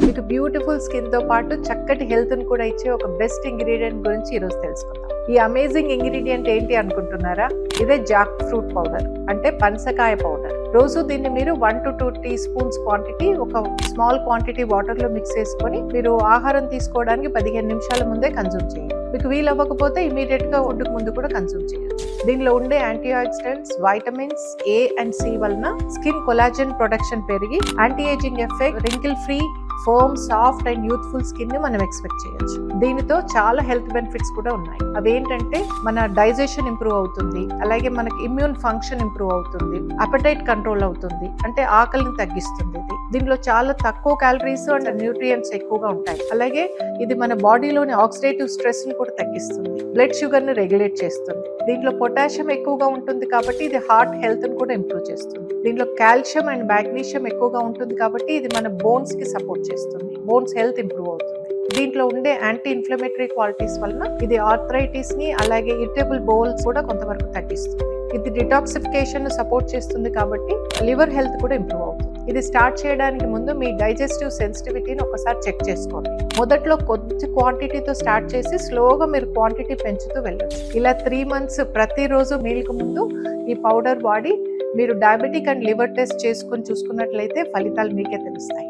మీకు beautiful skin తో పాటు చక్కటి హెల్త్ ను కూడా ఇచ్చే ఒక బెస్ట్ ఇంగ్రీడియంట్ గురించి ఈరోజు తెలుసుకుందాం. ఈ అమేజింగ్ ఇంగ్రీడియంట్ ఏంటి అనుకుంటున్నారా? ఇదే జాక్ ఫ్రూట్ పౌడర్, అంటే పనసకాయ పౌడర్. రోజు దీన్ని మీరు 1 to 2 టీ స్పూన్స్ క్వాంటిటీ ఒక స్మాల్ క్వాంటిటీ వాటర్ లో మిక్స్ చేసుకొని మీరు ఆహారం తీసుకోవడానికి 15 నిమిషాల ముందే కన్జ్యూమ్ చేయండి. మీకు వీలవ్వకపోతే ఇమీడియట్ గా ఫుడ్ ముందు కూడా కన్జ్యూమ్ చేయొచ్చు. దీనిలో ఉండే antioxidants, vitamins A and C వలన స్కిన్ కొలాజన్ ప్రొడక్షన్ పెరిగి anti ageing effect, wrinkle free, foam, soft and youthful skin ని మనం ఎక్స్పెక్ట్ చేయొచ్చు. దీనితో చాలా హెల్త్ బెనిఫిట్స్ కూడా ఉన్నాయి. అవేంటంటే మన డైజెషన్ ఇంప్రూవ్ అవుతుంది, అలాగే మనకి ఇమ్యూన్ ఫంక్షన్ ఇంప్రూవ్ అవుతుంది, అపెటైట్ కంట్రోల్ అవుతుంది, అంటే ఆకలిని తగ్గిస్తుంది. దీనిలో చాలా తక్కువ క్యాలరీస్ అండ్ న్యూట్రియంట్స్ ఎక్కువగా ఉంటాయి. అలాగే ఇది మన బాడీలోని ఆక్సిడేటివ్ స్ట్రెస్ ని కూడా తగ్గిస్తుంది, బ్లడ్ షుగర్ ని రెగ్యులేట్ చేస్తుంది. దీంట్లో పొటాషియం ఎక్కువగా ఉంటుంది కాబట్టి ఇది హార్ట్ హెల్త్ ని కూడా ఇంప్రూవ్ చేస్తుంది. దీంట్లో కాల్షియం అండ్ మాగ్నీషియం ఎక్కువగా ఉంటుంది కాబట్టి ఇది మన బోన్స్ కి సపోర్ట్ చేస్తుంది, బోన్స్ హెల్త్ ఇంప్రూవ్ అవుతుంది. దీంట్లో ఉండే యాంటీ ఇన్ఫ్లమేటరీ క్వాలిటీస్ వలన ఇది ఆర్థరైటిస్ ని, అలాగే ఇరిటబుల్ బౌల్స్ కూడా కొంతవరకు తగ్గిస్తుంది. ఇది డిటాక్సిఫికేషన్ సపోర్ట్ చేస్తుంది కాబట్టి లివర్ హెల్త్ కూడా ఇంప్రూవ్ అవుతుంది. ఇది స్టార్ట్ చేయడానికి ముందు మీ డైజెస్టివ్ సెన్సిటివిటీని ఒకసారి చెక్ చేసుకోండి. మొదట్లో కొద్ది క్వాంటిటీతో స్టార్ట్ చేసి స్లోగా మీరు క్వాంటిటీ పెంచుతూ వెళ్ళొచ్చు. ఇలా 3 months ప్రతిరోజు మీల్కు ముందు ఈ పౌడర్ వాడి మీరు డయాబెటిక్ అండ్ లివర్ టెస్ట్ చేసుకొని చూసుకున్నట్లయితే ఫలితాలు మీకే తెలుస్తాయి.